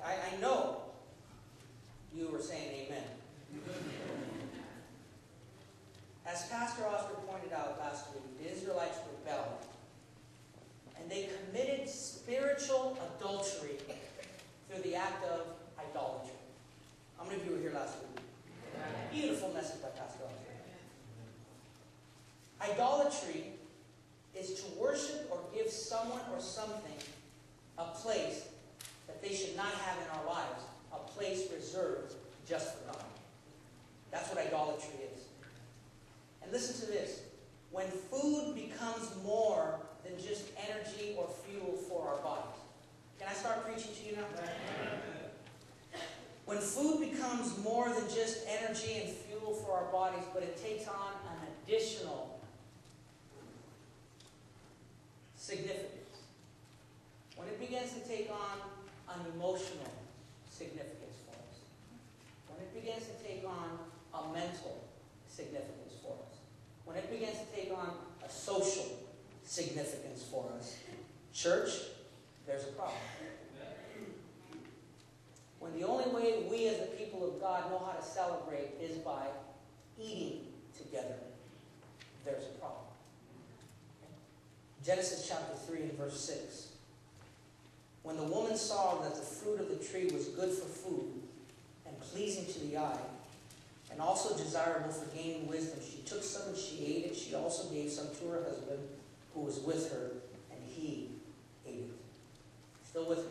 I know you were saying amen. As Pastor Oscar pointed out last week, the Israelites rebelled. And they committed spiritual adultery through the act of idolatry. How many of you were here last week? Beautiful message by Pastor Oscar. Idolatry is to worship or give someone or something a place that they should not have in our lives, a place reserved just for God. That's what idolatry is. And listen to this. When food becomes more than just energy or fuel for our bodies. Can I start preaching to you now? When food becomes more than just energy and fuel for our bodies, but it takes on an additional significance. When it begins to take on an emotional significance for us. When it begins to take on a mental significance for us. When it begins to take on a social significance for us. Church, there's a problem. When the only way we as the people of God know how to celebrate is by eating together, there's a problem. Genesis chapter 3 and verse 6. When the woman saw that the fruit of the tree was good for food and pleasing to the eye, and also desirable for gaining wisdom, she took some and she ate it. She also gave some to her husband who was with her, and he ate it. Still with me?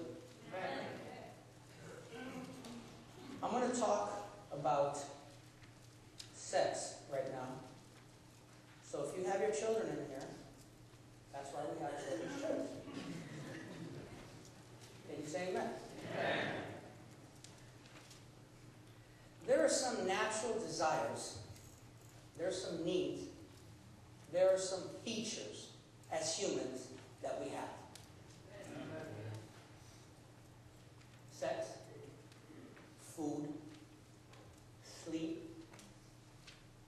I'm going to talk about sex right now. So if you have your children in here, that's why we have children's church. Can you say amen? Amen. There are some natural desires. There are some needs. There are some features as humans that we have. Sex, food, sleep,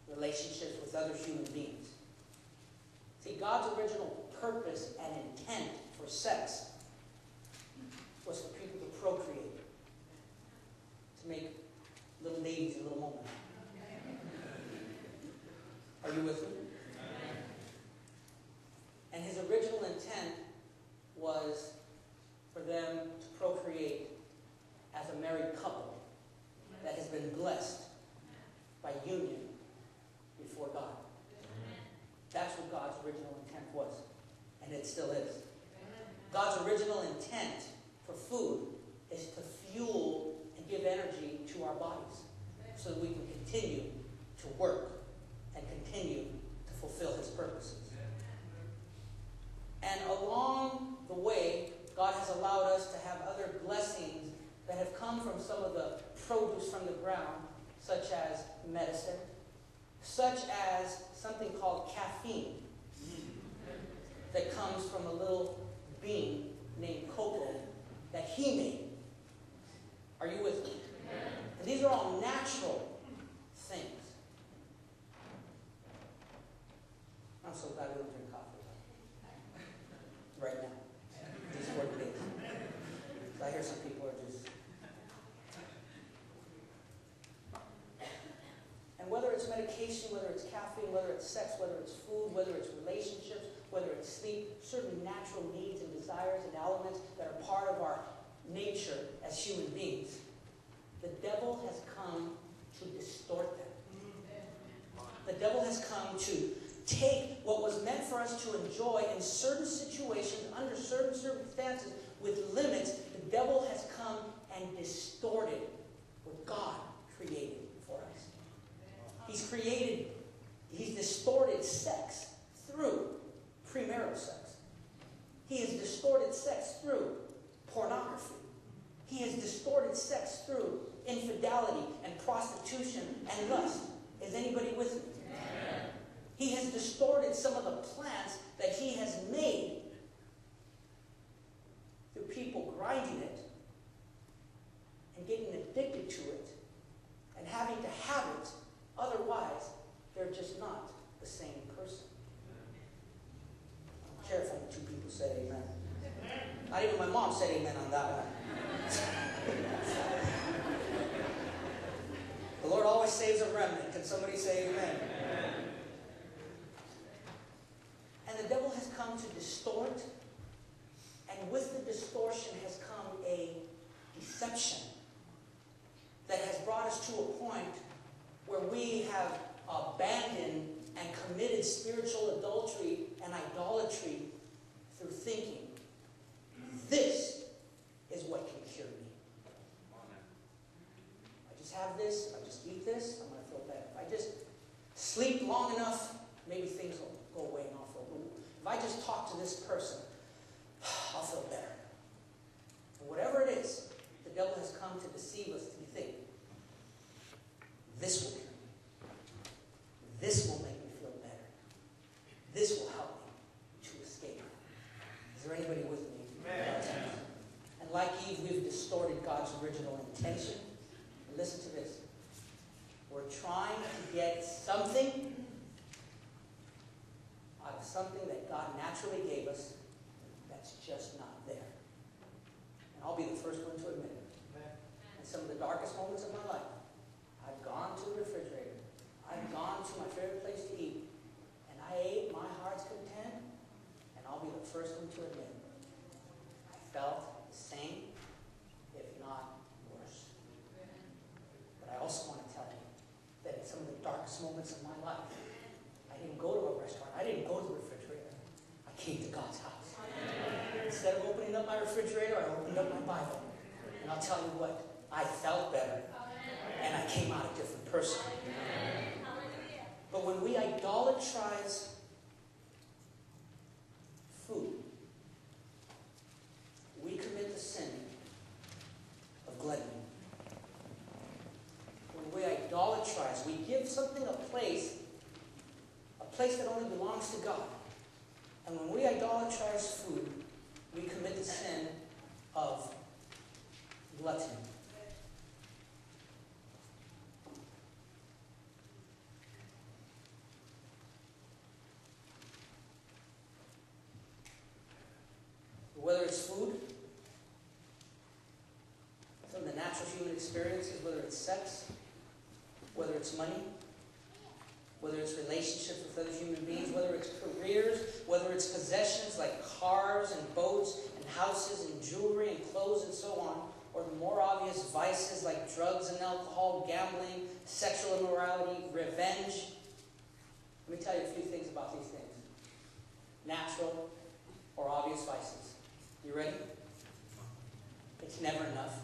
relationships with other human beings. See, God's original purpose and intent for sex was for people to procreate, to make little ladies and little moments. Are you with me? And his original intent was for them to procreate as a married couple that has been blessed by union before God. That's what God's original intent was. And it still is. God's original intent for food is to fuel and give energy to our bodies so that we can continue to work and continue to fulfill his purposes. And along the way, God has allowed us to have other blessings that have come from some of the produce from the ground, such as medicine, such as something called caffeine that comes from a little bean named cocoa that he made. Are you with me? And these are all natural things. I'm so glad we don't drink coffee right now, these 40 days. I hear some people are just... And whether it's medication, whether it's caffeine, whether it's sex, whether it's food, whether it's relationships, whether it's sleep, certain natural needs and desires and elements that are part of our nature as human beings, the devil has come to distort them. The devil has come to take what was meant for us to enjoy in certain situations, under certain circumstances, with limits. The devil has come and distorted what God created for us. He's distorted sex through premarital sex. He has distorted sex through pornography. He has distorted sex through infidelity and prostitution and lust. Is anybody with me? Amen. He has distorted some of the plants that he has made through people grinding it and getting addicted to it and having to have it. Otherwise, they're just not the same person. I'm careful when two people said amen. Not even my mom said amen on that one. The Lord always saves a remnant. Can somebody say amen? And the devil has come to distort, and with the distortion has come a deception that has brought us to a point where we have abandoned and committed spiritual adultery and idolatry through thinking, this is what can cure me. If I just have this, if I just eat this, I'm going to feel better. If I just sleep long enough, maybe things will go away and I'll feel better. If I just talk to this person, I'll feel better. And whatever it is, the devil has come to deceive us to think, this will cure me. This will make me feel better. This will help me to escape. Is there anybody with me? Amen. And like Eve, we've distorted God's original intention. And listen to this. We're trying to get something out of something that God naturally gave us that's just not there. And I'll be the first one to admit it. In some of the darkest moments of my life, I've gone to the refrigerator. I've gone to my favorite place to eat. And I ate my heart's content. And I'll be the first one to admit it. I felt the same, if not worse. But I also want to tell you that in some of the darkest moments of my life, I didn't go to a restaurant. I didn't go to the refrigerator. I came to God's house. Instead of opening up my refrigerator, I opened up my Bible. And I'll tell you what, I felt better. And I came out a different person. But when we idolatrize food, we commit the sin of gluttony. When we idolatrize, we give something a place that only belongs to God. And when we idolatrize food, we commit the sin of gluttony. Whether it's food, some of the natural human experiences, whether it's sex, whether it's money, whether it's relationships with other human beings, whether it's careers, whether it's possessions like cars and boats and houses and jewelry and clothes and so on, or the more obvious vices like drugs and alcohol, gambling, sexual immorality, revenge. Let me tell you a few things about these things. Natural or obvious vices. You ready? It's never enough.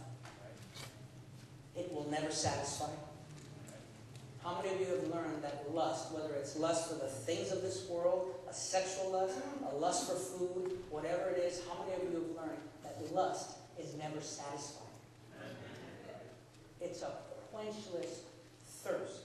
It will never satisfy. How many of you have learned that lust, whether it's lust for the things of this world, a sexual lust, a lust for food, whatever it is, how many of you have learned that lust is never satisfying? It's a quenchless thirst.